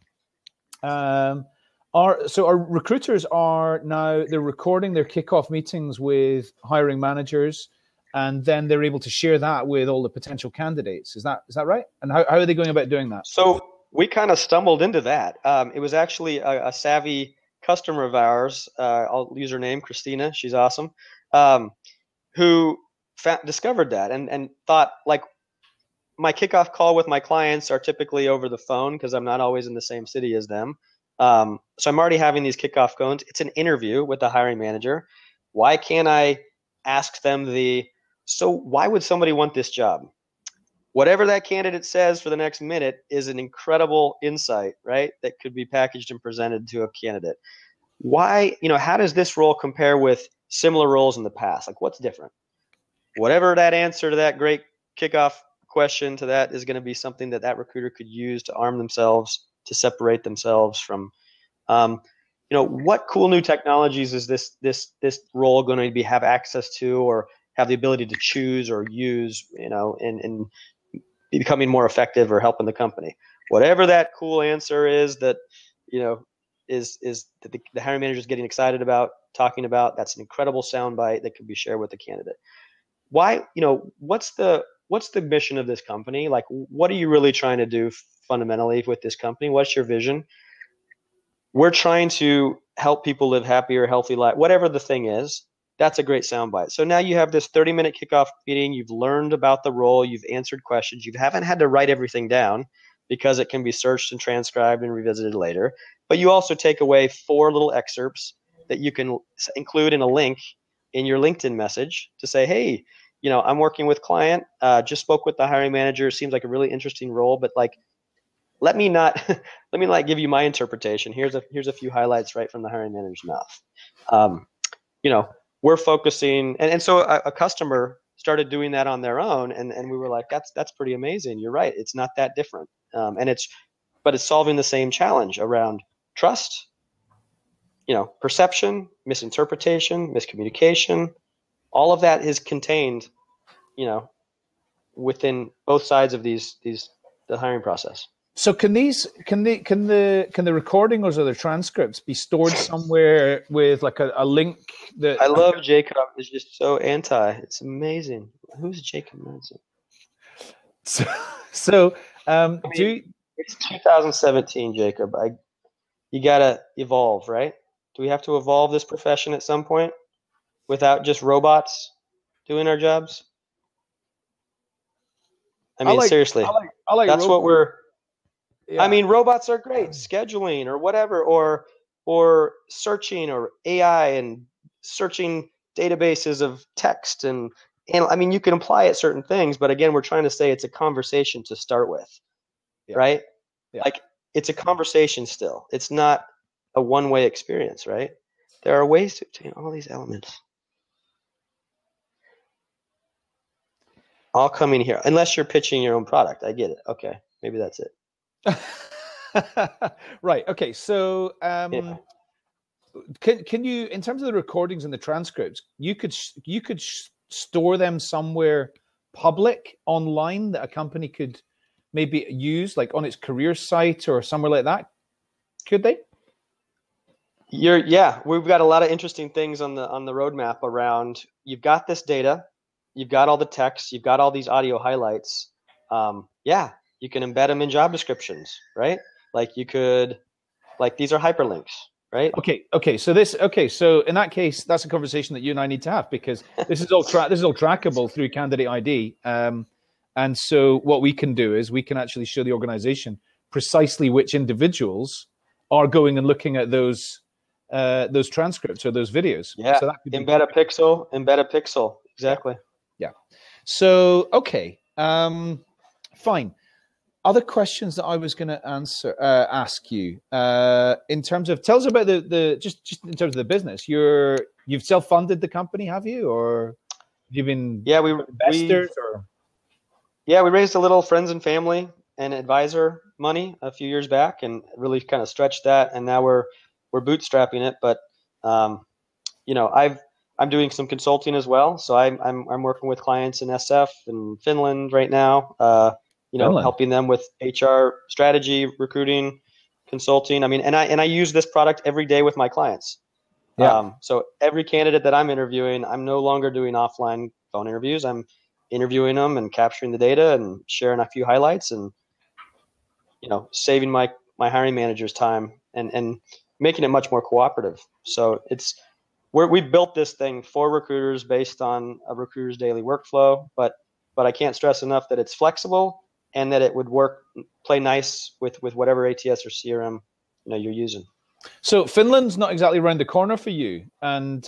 Our recruiters are now, they're recording their kickoff meetings with hiring managers, and then they're able to share that with all the potential candidates. Is that right? And how are they going about doing that? So we kind of stumbled into that. It was actually a savvy customer of ours. I'll use her name, Christina. She's awesome. Who discovered that and thought, like, my kickoff call with my clients are typically over the phone because I'm not always in the same city as them. So I'm already having these kickoff phones. It's an interview with the hiring manager. Why can't I ask them so why would somebody want this job? Whatever that candidate says for the next minute is an incredible insight, right? That could be packaged and presented to a candidate. Why, how does this role compare with similar roles in the past? Like, what's different? Whatever that answer to that great kickoff question to that is going to be something that recruiter could use to arm themselves, to separate themselves from, what cool new technologies is this role going to have access to or have the ability to choose or use, in becoming more effective or helping the company. Whatever that cool answer is that, is that the hiring manager is getting excited about, talking about, that's an incredible soundbite that could be shared with the candidate. Why, what's the mission of this company? Like, what are you really trying to do fundamentally with this company? What's your vision? We're trying to help people live happier, healthy life, whatever the thing is. That's a great soundbite. So now you have this 30-minute kickoff meeting. You've learned about the role. You've answered questions. You haven't had to write everything down because it can be searched and transcribed and revisited later. But you also take away 4 little excerpts that you can include in a link in your LinkedIn message to say, hey, I'm working with client, just spoke with the hiring manager. Seems like a really interesting role, but let me give you my interpretation. Here's a few highlights right from the hiring manager's mouth. We're focusing, and so a customer started doing that on their own, and we were like, that's pretty amazing. You're right. It's not that different. But it's solving the same challenge around trust, perception, misinterpretation, miscommunication. All of that is contained, within both sides of the hiring process. So can the recording or the transcripts be stored somewhere with like a link that? I love Jacob. It's just so anti. It's amazing. Who's Jacob Manson? It's 2017, Jacob. You gotta evolve, right? Do we have to evolve this profession at some point without just robots doing our jobs? I mean, seriously, that's robots. I mean, robots are great, scheduling or whatever, or searching, or AI and searching databases of text, and I mean, you can apply it certain things, but again, we're trying to say it's a conversation to start with, right? Yeah. Like, it's a conversation still. It's not a one-way experience, right? There are ways to obtain all these elements. All coming here, unless you're pitching your own product. I get it. Okay, maybe that's it. Right. Okay. So, can you, in terms of the recordings and the transcripts, you could store them somewhere public online that a company could maybe use, like on its career site or somewhere like that? Could they? Yeah, we've got a lot of interesting things on the roadmap around. You've got this data, you've got all the text, you've got all these audio highlights. Yeah, you can embed them in job descriptions, right? Like, you could, like, these are hyperlinks, right? Okay. So in that case, that's a conversation that you and I need to have, because this is all trackable through Candidate ID. And so what we can do is we can actually show the organization precisely which individuals are going and looking at those transcripts or those videos. Yeah. So that could embed a pixel. Exactly. Yeah. So, okay. Fine. Other questions that I was going to ask you, in terms of, tell us about just in terms of the business. You've self-funded the company, have you, or have you been investors? Yeah, we raised a little friends and family and advisor money a few years back, and really kind of stretched that, and now we're bootstrapping it. But you know, I'm doing some consulting as well, so I'm working with clients in SF and Finland right now. You know, helping them with HR strategy, recruiting, consulting. I mean, and I use this product every day with my clients. Yeah. So every candidate that I'm interviewing, I'm no longer doing offline phone interviews. I'm interviewing them and capturing the data and sharing a few highlights, and, you know, saving my hiring manager's time and making it much more cooperative. So we built this thing for recruiters based on a recruiter's daily workflow, but I can't stress enough that it's flexible and that it would play nice with whatever ATS or CRM, you know, you're using. So Finland's not exactly around the corner for you, and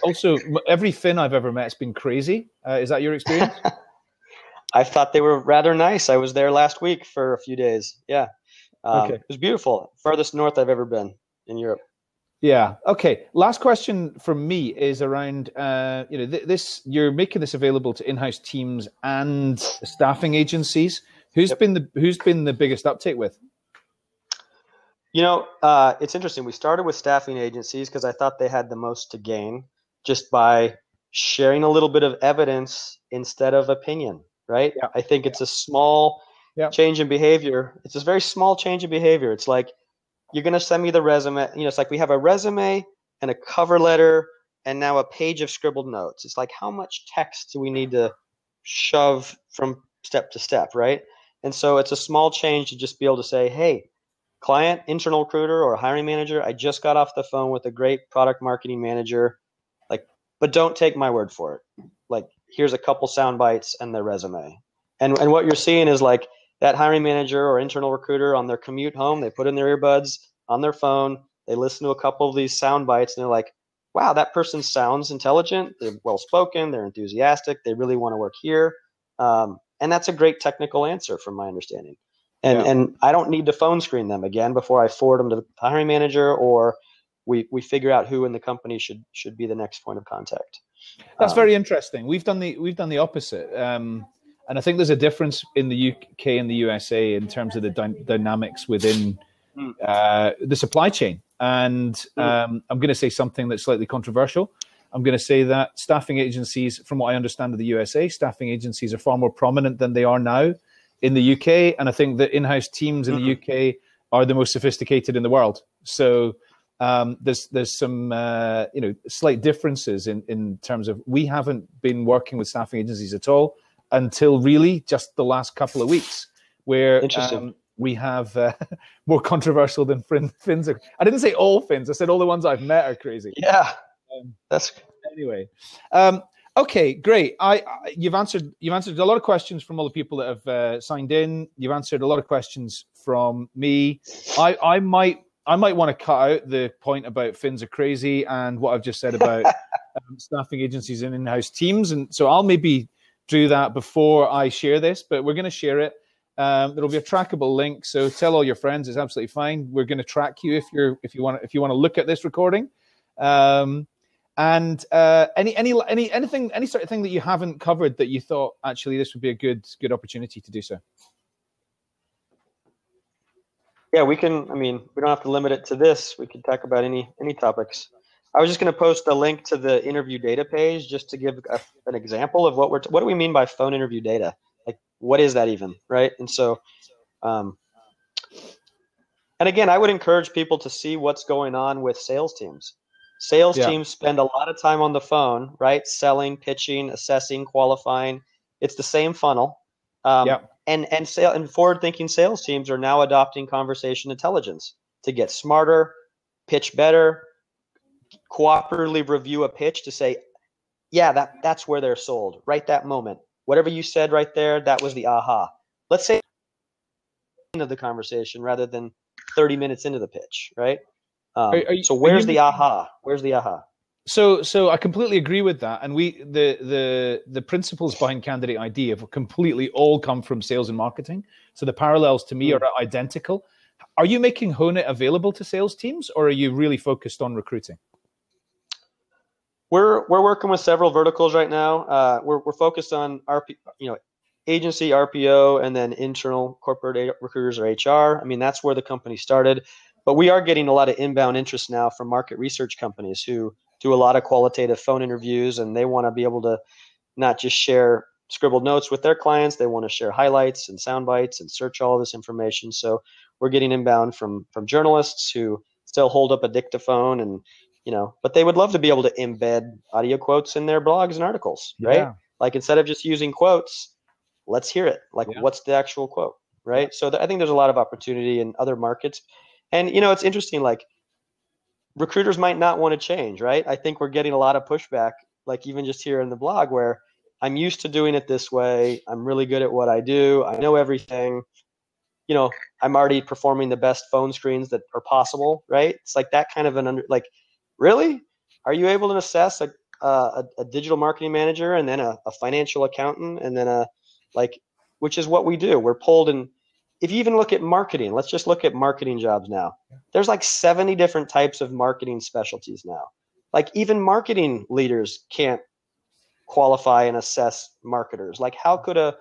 also every Finn I've ever met has been crazy. Is that your experience? I thought they were rather nice. I was there last week for a few days. Yeah, okay. It was beautiful. Furthest north I've ever been in Europe. Yeah. Okay. Last question from me is around, you know, you're making this available to in-house teams and staffing agencies. Who's been the biggest uptake with? You know, it's interesting. We started with staffing agencies because I thought they had the most to gain just by sharing a little bit of evidence instead of opinion, right? Yeah. I think it's a small change in behavior. It's a very small change in behavior. It's like, you're going to send me the resume. You know, it's like we have a resume and a cover letter and now a page of scribbled notes. It's like, how much text do we need to shove from step to step, right? And so it's a small change to just be able to say, hey, client, internal recruiter, or hiring manager, I just got off the phone with a great product marketing manager, like, but don't take my word for it. Like, here's a couple sound bites and their resume. And what you're seeing is, like, that hiring manager or internal recruiter on their commute home, they put in their earbuds on their phone, they listen to a couple of these sound bites, and they're like, wow, that person sounds intelligent, they're well-spoken, they're enthusiastic, they really want to work here. And that's a great technical answer from my understanding. And I don't need to phone screen them again before I forward them to the hiring manager, or we figure out who in the company should be the next point of contact. That's very interesting. We've done the opposite. And I think there's a difference in the UK and the USA in terms of the dynamics within the supply chain. And I'm going to say something that's slightly controversial. I'm going to say that staffing agencies, from what I understand of the USA, staffing agencies are far more prominent than they are now in the UK. And I think the in-house teams in the UK are the most sophisticated in the world. So there's some slight differences in terms of, we haven't been working with staffing agencies at all until really just the last couple of weeks, where we have more controversial than Finns are. I didn't say all Finns. I said all the ones I've met are crazy. Yeah, that's anyway. Okay, great. You've answered a lot of questions from all the people that have signed in. You've answered a lot of questions from me. I might want to cut out the point about fins are crazy and what I've just said about staffing agencies and in-house teams. And so I'll maybe do that before I share this, but we're going to share it. There'll be a trackable link. So tell all your friends, it's absolutely fine. We're going to track you if you want to look at this recording. And any sort of thing that you haven't covered that you thought actually this would be a good opportunity to do so. Yeah, we can. I mean, we don't have to limit it to this. We can talk about any topics. I was just going to post a link to the interview data page just to give an example of what do we mean by phone interview data? Like, what is that even, right? And so, and again, I would encourage people to see what's going on with sales teams. Sales teams spend a lot of time on the phone, right? Selling, pitching, assessing, qualifying. It's the same funnel. And forward-thinking sales teams are now adopting conversation intelligence to get smarter, pitch better, cooperatively review a pitch to say, yeah, that's where they're sold, right that moment. Whatever you said right there, that was the aha. Let's say into the conversation rather than 30 minutes into the pitch, right? So where's the aha? Where's the aha? So I completely agree with that, and the principles behind Candidate ID have completely all come from sales and marketing. So the parallels to me are identical. Are you making Honeit available to sales teams, or are you really focused on recruiting? We're working with several verticals right now. We're focused on agency, RPO, and then internal corporate recruiters or HR. I mean, that's where the company started. But we are getting a lot of inbound interest now from market research companies who do a lot of qualitative phone interviews, and they want to be able to not just share scribbled notes with their clients. They want to share highlights and sound bites and search all this information. So we're getting inbound from journalists who still hold up a dictaphone and, but they would love to be able to embed audio quotes in their blogs and articles, right? Like, instead of just using quotes, let's hear it. Like, what's the actual quote, right? So I think there's a lot of opportunity in other markets. And, it's interesting, like, recruiters might not want to change, right? I think we're getting a lot of pushback, like even just here in the blog, where I'm used to doing it this way. I'm really good at what I do. I know everything. I'm already performing the best phone screens that are possible, right? It's like that kind of really? Are you able to assess a digital marketing manager and then a financial accountant and then which is what we do. We're pulled in. If you even look at marketing, let's just look at marketing jobs now. There's like 70 different types of marketing specialties now. Like, even marketing leaders can't qualify and assess marketers. Like, how could a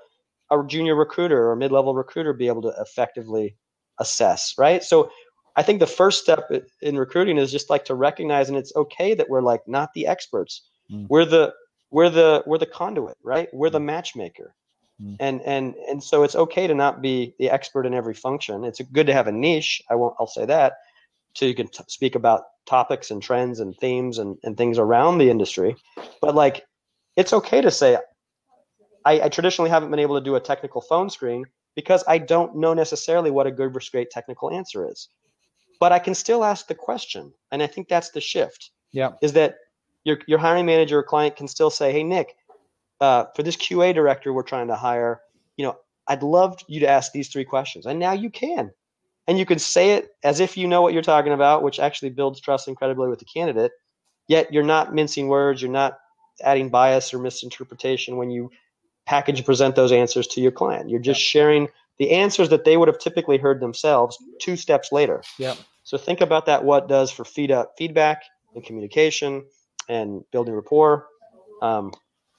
junior recruiter or mid-level recruiter be able to effectively assess, right? So I think the first step in recruiting is just like to recognize, and it's okay that we're like not the experts. We're the conduit, right? We're the matchmaker. And so it's okay to not be the expert in every function. It's good to have a niche. I'll say that, so you can speak about topics and trends and themes and things around the industry. But like, it's okay to say, I traditionally haven't been able to do a technical phone screen because I don't know necessarily what a good versus great technical answer is, but I can still ask the question. And I think that's the shift. Is that your hiring manager or client can still say, hey, Nick, for this QA director we're trying to hire, I'd love you to ask these 3 questions. And now you can. And you can say it as if you know what you're talking about, which actually builds trust and credibility with the candidate. Yet you're not mincing words. You're not adding bias or misinterpretation when you package and present those answers to your client. You're just sharing the answers that they would have typically heard themselves 2 steps later. So think about that, what does for feedback and communication and building rapport.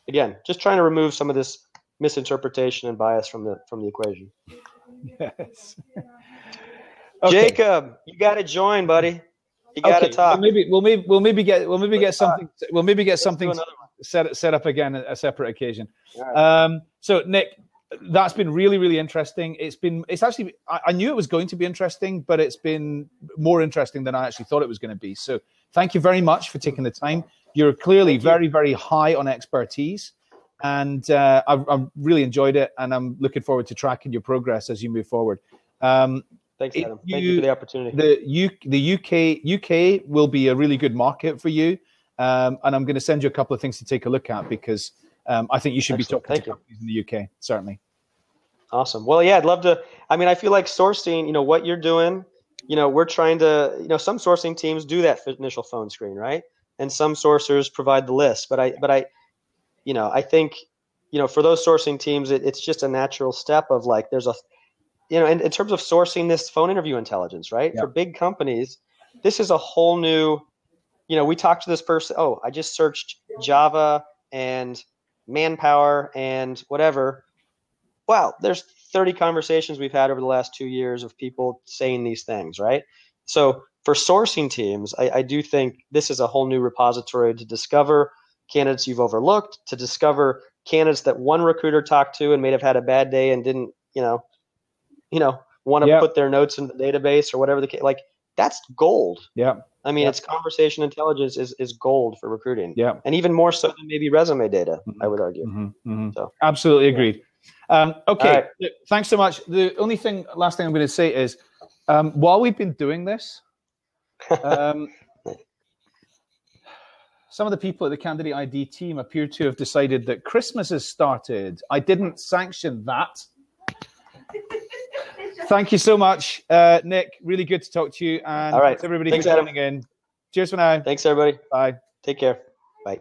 Again, just trying to remove some of this misinterpretation and bias from the equation. Yes. Okay. Jacob, you got to join, buddy. You got to talk. We'll maybe get something set up again at a separate occasion. Right. So Nick, that's been really, really interesting. It's actually, I knew it was going to be interesting, but it's been more interesting than I actually thought it was going to be. So thank you very much for taking the time. You're clearly very, very high on expertise, and I've really enjoyed it, and I'm looking forward to tracking your progress as you move forward. Thanks, Adam. Thank you for the opportunity. The UK will be a really good market for you, and I'm going to send you a couple of things to take a look at, because I think you should be talking to companies in the UK, certainly. Awesome. Well, yeah, I'd love to. I mean, I feel like sourcing, what you're doing, we're trying to, some sourcing teams do that initial phone screen, right? And some sourcers provide the list, but I think, for those sourcing teams, it's just a natural step of like, there's a, in terms of sourcing this phone interview intelligence, right? Yeah. For big companies, this is a whole new, we talked to this person. Oh, I just searched Java and manpower and whatever. Wow, there's 30 conversations we've had over the last 2 years of people saying these things, right? So for sourcing teams, I do think this is a whole new repository to discover candidates you've overlooked, to discover candidates that one recruiter talked to and may have had a bad day and didn't, want to put their notes in the database or whatever the case. Like, that's gold. Yeah. I mean, it's conversation intelligence is gold for recruiting. Yeah. And even more so than maybe resume data, I would argue. So absolutely agreed. Okay. Right. Thanks so much. The last thing I'm going to say is, while we've been doing this, some of the people at the Candidate ID team appear to have decided that Christmas has started. I didn't sanction that. Thank you so much, Nick. Really good to talk to you. And all right. Thanks everybody Thanks, for Adam. tuning in. Cheers for now. Thanks, everybody. Bye. Take care. Bye.